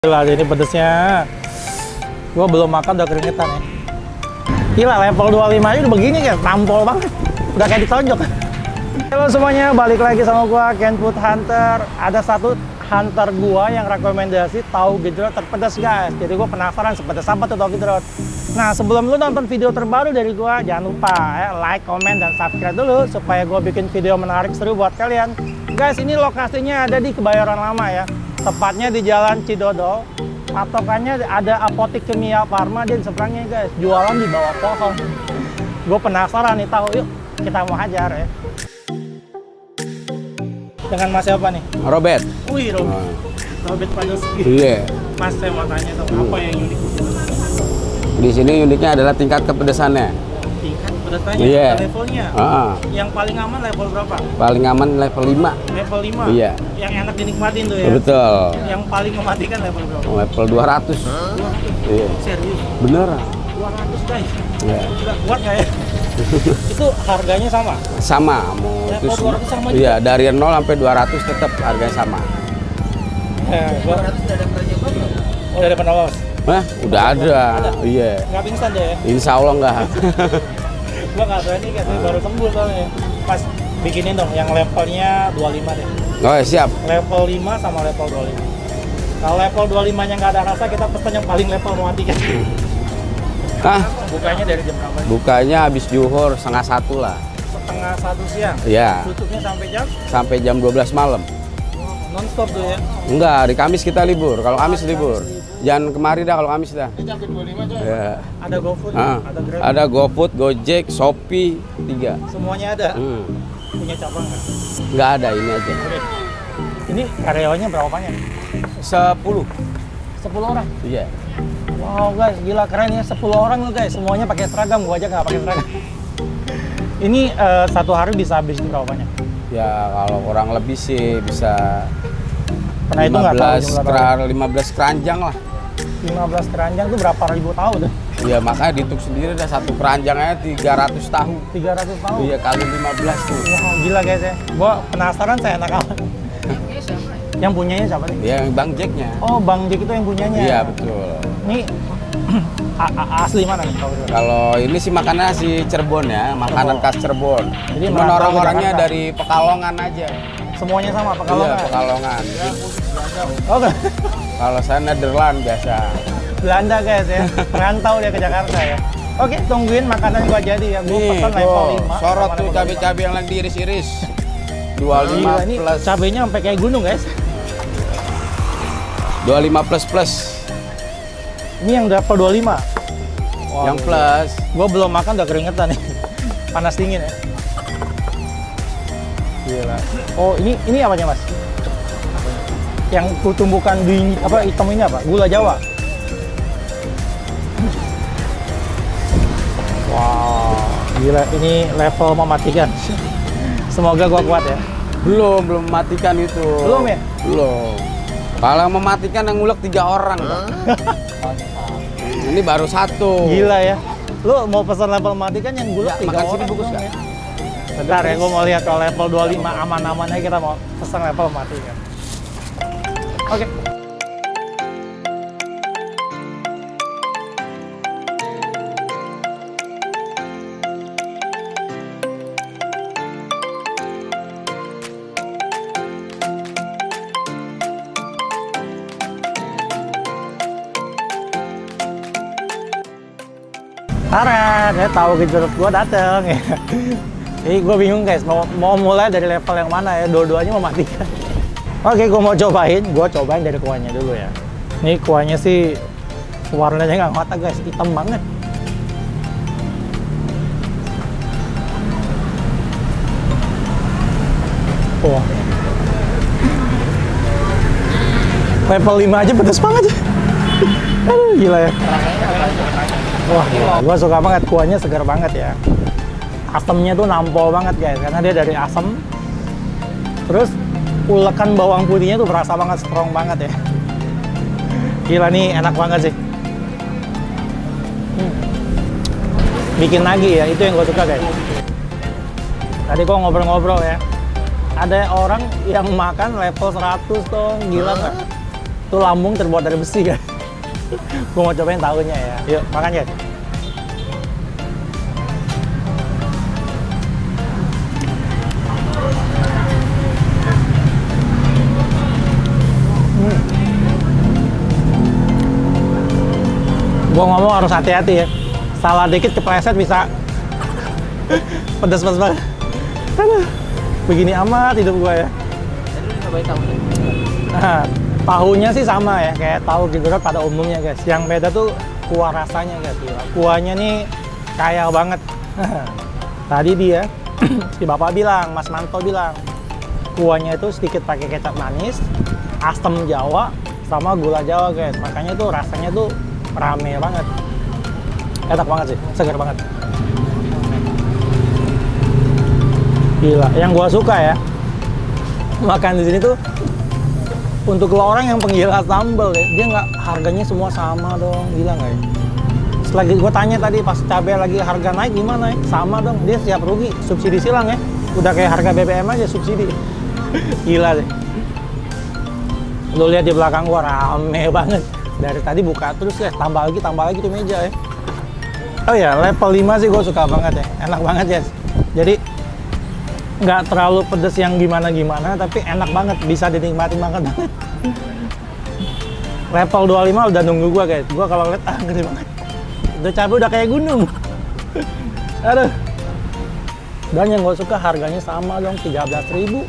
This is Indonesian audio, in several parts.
Gila, ini pedesnya. Gua belum makan udah keringetan ya. Gila, level 25 aja udah begini kayak tampol banget. Udah kayak ditonjok. Halo semuanya, balik lagi sama gua Ken Food Hunter. Ada satu hunter gua yang rekomendasi tahu gejrot terpedas guys. Jadi gua penasaran sepedas apa tuh tahu gejrot. Nah, sebelum lu nonton video terbaru dari gua, jangan lupa ya like, comment, dan subscribe dulu supaya gua bikin video menarik seru buat kalian. Guys, ini lokasinya ada di Kebayoran Lama ya. Tepatnya di Jalan Cidodol. Patokannya ada apotek kimia Farma di seberangnya guys. Jualan di bawah pohon. Gue penasaran nih tahu, yuk kita mau hajar ya. Dengan Mas siapa nih? Robert. Wih, Robert. Robert Padoski. Iya. Mas, saya mau tanya dong, apa yang unik? Di sini uniknya adalah tingkat kepedesannya. Tingkat pedasnya, Iya. levelnya. Yang paling aman level berapa? Paling aman level 5. Level 5? Iya. Yang enak dinikmatin tuh ya? Betul. Yang paling mematikan level berapa? Level 200. 200? Iya. Serius? Beneran. 200 guys? Iya. Udah kuat nggak ya? Itu harganya sama? Sama. Mau Level 200 sama juga? Iya, dari 0 sampai 200 tetap harganya sama. Ya, 200 udah ada kerja belum? Oh, udah ada penolos? Hah? Udah ada. Iya. Nggak pingsan deh ya? Insya Allah enggak. Gua nggak berani kan, baru sembuh soalnya. Pas bikinin dong yang levelnya 25 deh. Oh, siap. Level 5 sama level 25. Kalau level 25 nya nggak ada rasa, kita pesan yang paling level mematikan. Hah? Bukanya dari jam berapa? Bukanya habis zuhur setengah 1 lah. Setengah 1 siang? Iya. Tutupnya sampai jam? Sampai jam 12 malam. Non-stop tuh ya? Enggak, hari Kamis kita libur. Kalau Kamis libur. Jangan kemari dah kalau Kamis dah. Ini sampai 25 aja? Ya. Ada GoFood, Ah, ada Grab? ada GoFood, Gojek, Shopee, 3. Semuanya ada? Hmm. Punya cabang nggak? Nggak ada, ini aja. Oke. Ini karyawannya berapa banyak? 10. 10 orang? Iya. Wow guys, gila keren ya, 10 orang loh guys, semuanya pakai seragam, gua aja nggak pakai seragam. Ini satu hari bisa habis berapa banyak? Ya kalau kurang lebih sih bisa Pernah itu nggak tahu jumlah 15 keranjang lah. 15 keranjang tuh berapa ribu tahu tuh? Ya makanya dihitung sendiri ada satu keranjangnya 300 tahu. 300 tahu? Iya kali 15 tuh. Wow, gila guys ya. Gua penasaran saya enak apa. Yang punyanya siapa nih? Ya Bang Jacknya. Oh, Bang Jack itu yang punyanya. Iya betul. Ini asli mana nih kalau Kalau ini sih makanan si Cirebon ya, makanan khas Cirebon. Jadi Cuman merantau ke orang-orangnya Jakarta. dari Pekalongan aja. semuanya sama Pekalongan? Iya, Pekalongan. Oh, Kalau saya Nederland biasa. Belanda guys ya. Merantau dia ke Jakarta ya. Oke, tungguin makanan gua jadi ya. Gua Nih, pesan level 5. sorot tuh cabai-cabai yang lagi diiris-iris. Gila, 25 ini plus. cabenya sampai kayak gunung guys. 25 plus plus. Ini yang level 25. Wah, Yang plus. gua belum makan udah keringetan nih. Panas dingin ya. Gila. Oh, ini apanya, Mas? Yang kutumbukan di apa hitam ini apa? Gula Jawa. Wow, gila ini level mematikan. Semoga gua kuat ya. Belum matikan itu. Belum ya? Belum. Kalau mematikan yang ngulek 3 orang. Bang. Ini baru 1. Gila ya. Lu mau pesan level mematikan yang gula Ya, 3 makan orang. sini bagus doang nggak? ya. Bentar ya, gua mau lihat kalau level 25 aman-aman aja kita mau pesan level mematikan. Oke. Tara, saya tahu gejrot gua dateng ya. Jadi gua bingung guys, mau mulai dari level yang mana ya? Dua-duanya mematikan. Oke, gua mau cobain. Gua cobain dari kuahnya dulu ya. Ini kuahnya sih warnanya nggak mata guys, hitam banget. Wah. Level 5 aja pedas banget. Aduh, gila ya. Wah, gila. Gua suka banget kuahnya, segar banget ya. Asamnya tuh nampol banget guys, karena dia dari asam. Terus ulekan bawang putihnya tuh berasa banget, strong banget ya. Gila nih, enak banget sih. Bikin lagi ya, itu yang gue suka guys. Tadi gua ngobrol-ngobrol ya. Ada orang yang makan level 100 dong, gila nggak? Itu lambung terbuat dari besi kan. Gue mau cobain tahunya ya. Yuk, makan guys. Gue ngomong harus hati-hati ya. Salah dikit kepleset bisa pedas-pedas banget. Aduh, begini amat hidup gue ya. Jadi lu cobain tahunya. Nah, tahunya sih sama ya, kayak tahu gejrot pada umumnya guys. Yang beda tuh kuah rasanya guys. Gila. Kuahnya nih kaya banget. Tadi dia, si bapak bilang, Mas Manto bilang, kuahnya itu sedikit pakai kecap manis, asam Jawa, sama gula Jawa guys. Makanya tuh rasanya tuh rame banget. Enak banget sih, segar banget. Gila, yang gua suka ya, makan di sini tuh untuk lo orang yang penggila sambal ya, dia nggak harganya semua sama dong, gila nggak ya? Selagi gue tanya tadi pas cabai lagi harga naik gimana ya? Sama dong, dia siap rugi, subsidi silang ya. Udah kayak harga BBM aja subsidi. Gila deh. Lo lihat di belakang gua rame banget. Dari tadi buka terus ya, tambah lagi tuh meja ya. Oh ya, level 5 sih gue suka banget ya, enak banget ya. Jadi nggak terlalu pedes yang gimana-gimana, tapi enak banget, bisa dinikmati banget. Level 25 udah nunggu gua guys. Gua kalau lihat gede banget. Udah cabai udah kayak gunung. Aduh. Dan yang gue suka harganya sama dong, 13.000.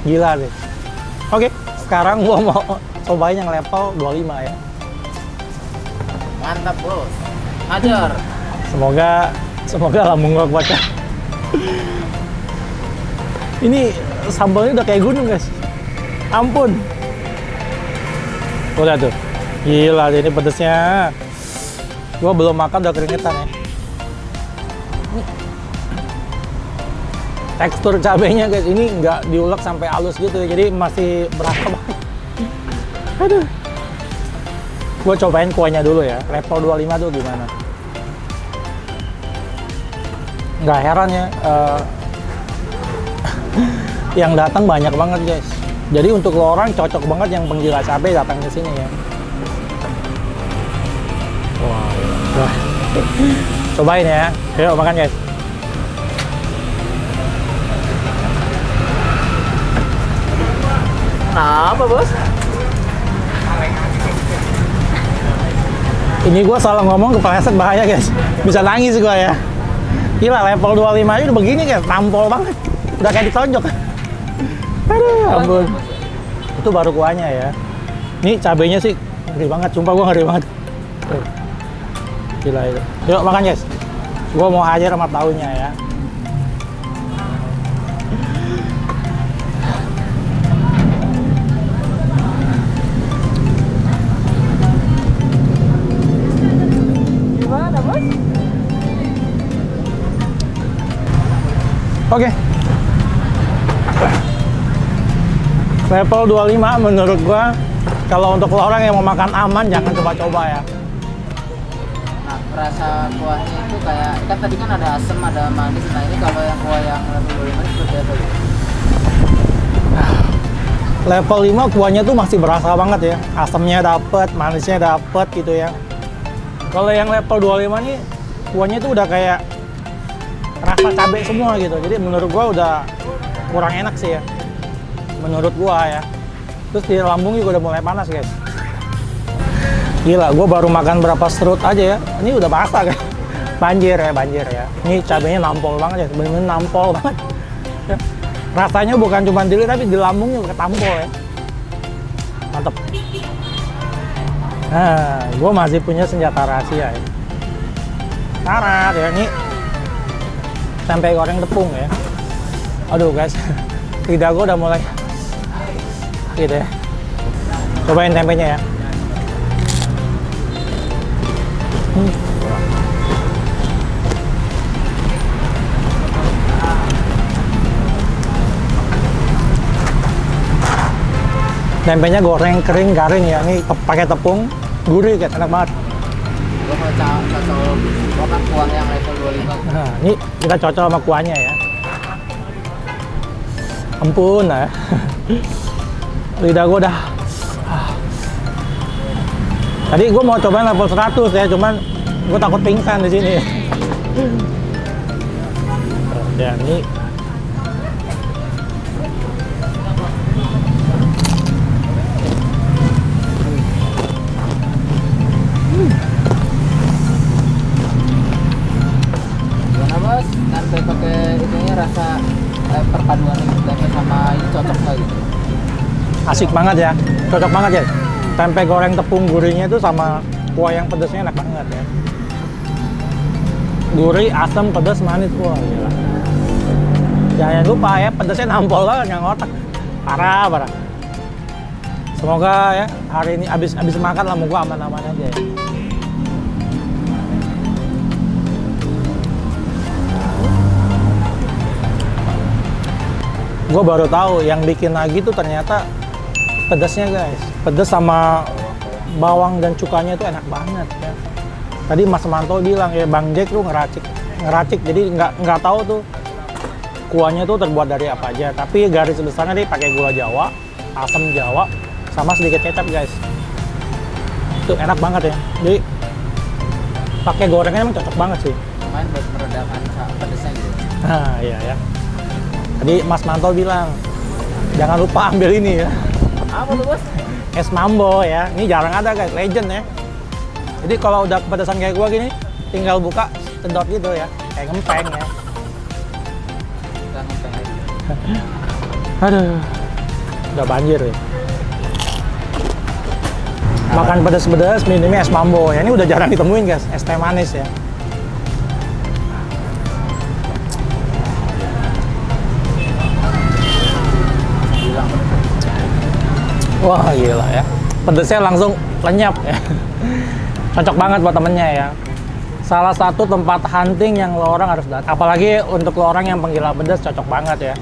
Gila deh. Oke, sekarang gua mau cobain yang level 25 ya. Mantap bos. Hajar. Semoga lambung gua kuat ya. Ini sambalnya udah kayak gunung guys. Ampun. Udah tuh. Gila ini pedesnya. Gua belum makan udah keringetan ya. Tekstur cabenya guys, ini nggak diulek sampai halus gitu ya. Jadi masih berasa banget. Aduh. Gua cobain kuahnya dulu ya. Level 25 tuh gimana. Nggak heran ya. Yang datang banyak banget guys. Jadi untuk lo orang cocok banget yang penggila cabai datang ke sini ya. Wah. Cobain ya. Yuk makan guys. Apa bos? Ini gue salah ngomong kepleset bahaya guys. Bisa nangis gue ya. Gila level 25 aja udah begini guys. Tampol banget. Udah kayak ditonjok. Aduh ampun. Itu baru kuahnya ya. Ini cabenya sih ngeri banget. Sumpah gue ngeri banget. Tuh. Gila itu. Yuk makan guys. Gue mau hajar sama tahunya ya. Gimana bos? Oke. Level 25 menurut gua kalau untuk orang yang mau makan aman jangan coba-coba ya. Nah, rasa kuahnya itu kayak kan tadi kan ada asam, ada manis. Nah, ini kalau yang kuah yang level 25 ini seperti apa gitu? Level 5 kuahnya tuh masih berasa banget ya. Asamnya dapet, manisnya dapet gitu ya. Kalau yang level 25 nih kuahnya tuh udah kayak rasa cabai semua gitu. Jadi menurut gua udah kurang enak sih ya. Menurut gua ya. Terus di lambung juga udah mulai panas guys. Gila, gua baru makan berapa serut aja ya. Ini udah basah kan. Banjir ya. Ini cabainya nampol banget ya. Bener-bener nampol banget. Ya. Rasanya bukan cuma di lidah tapi di lambungnya ketampol ya. Mantep. Nah, gua masih punya senjata rahasia ya. Karat ya, ini tempe goreng tepung ya. Aduh guys, lidah gua udah mulai gitu ya. Cobain tempenya ya. Tempenya goreng kering garing ya. Ini pakai tepung, gurih guys, enak banget. Gua mau cocok makan kuah yang level 25. Nah, ini kita cocok sama kuahnya ya. Ampun ya. Lidah gua udah Tadi gue mau cobain level 100 ya, cuman gue takut pingsan di sini. Dan ini Gimana bos? Nanti pakai ininya rasa perpaduan tempe sama ini cocok nggak gitu? asik banget ya, cocok banget ya. Tempe goreng tepung gurihnya itu sama kuah yang pedasnya enak banget ya. Gurih, asam, pedas, manis, wah gila. Jangan lupa ya, pedasnya nampol banget yang otak. Parah, parah. Semoga ya hari ini abis makan lah, moga aman-aman aja ya. Gue baru tahu yang bikin lagi tuh ternyata pedasnya guys. Pedas sama bawang dan cukanya itu enak banget ya. Tadi Mas Manto bilang ya, Bang Jack lu ngeracik, jadi nggak tahu tuh kuahnya tuh terbuat dari apa aja. Tapi garis besarnya dia pakai gula Jawa, asam Jawa, sama sedikit kecap guys. Itu enak banget ya. Jadi pakai gorengnya emang cocok banget sih. Main buat meredakan pedasnya gitu. Nah iya ya. Tadi Mas Manto bilang jangan lupa ambil ini ya. Apa tuh bos? Es Mambo ya. Ini jarang ada guys, legend ya. Jadi kalau udah kepedesan kayak gua gini, tinggal buka, sedot gitu ya. Kayak ngempeng ya. Nggak ngepeng lagi. Aduh. Udah banjir ya. Makan pedas-pedas, minumnya es Mambo ya. Ini udah jarang ditemuin guys, es teh manis ya. Bilang. Wah gila ya. Pedesnya langsung lenyap ya. Cocok banget buat temennya ya. Salah satu tempat hunting yang lo orang harus datang. Apalagi untuk lo orang yang penggila pedas, cocok banget ya.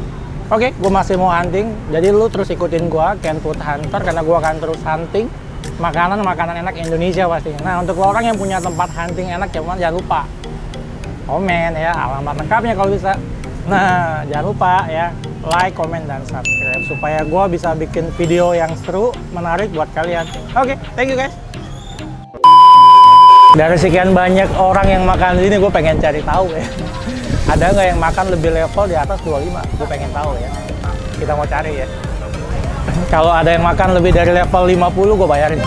Oke, gue masih mau hunting. Jadi lu terus ikutin gue, Ken Food Hunter, karena gue akan terus hunting makanan-makanan enak Indonesia pastinya. Nah, untuk lo orang yang punya tempat hunting enak, jangan lupa komen ya, alamat lengkapnya kalau bisa. Nah, jangan lupa ya, like, komen, dan subscribe supaya gue bisa bikin video yang seru, menarik buat kalian. Oke, thank you guys. Dari sekian banyak orang yang makan di sini, gue pengen cari tahu ya. Ada nggak yang makan lebih level di atas 25? Gue pengen tahu ya. Kita mau cari ya. Kalau ada yang makan lebih dari level 50, gue bayarin.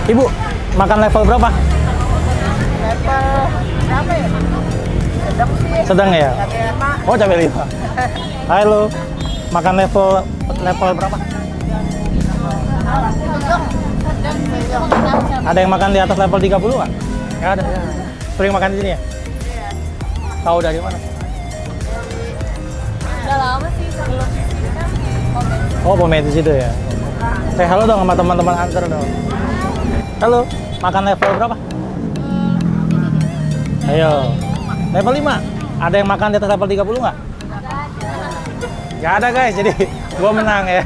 Ibu, makan level berapa? Level berapa ya? Sedang sih. Sedang ya? Cabai 5. Oh, cabai 5. Halo, makan level berapa? Ada yang makan di atas level 30 nggak? Nggak ada. Sering makan di sini ya? Iya. Tahu dari mana? Udah lama sih sebelum ini kan komen. Oh, pemain di situ ya. Say halo dong sama teman-teman hunter dong. Halo, makan level berapa? Ayo. Level 5. Ada yang makan di atas level 30 nggak? Nggak ada guys, jadi gua menang ya.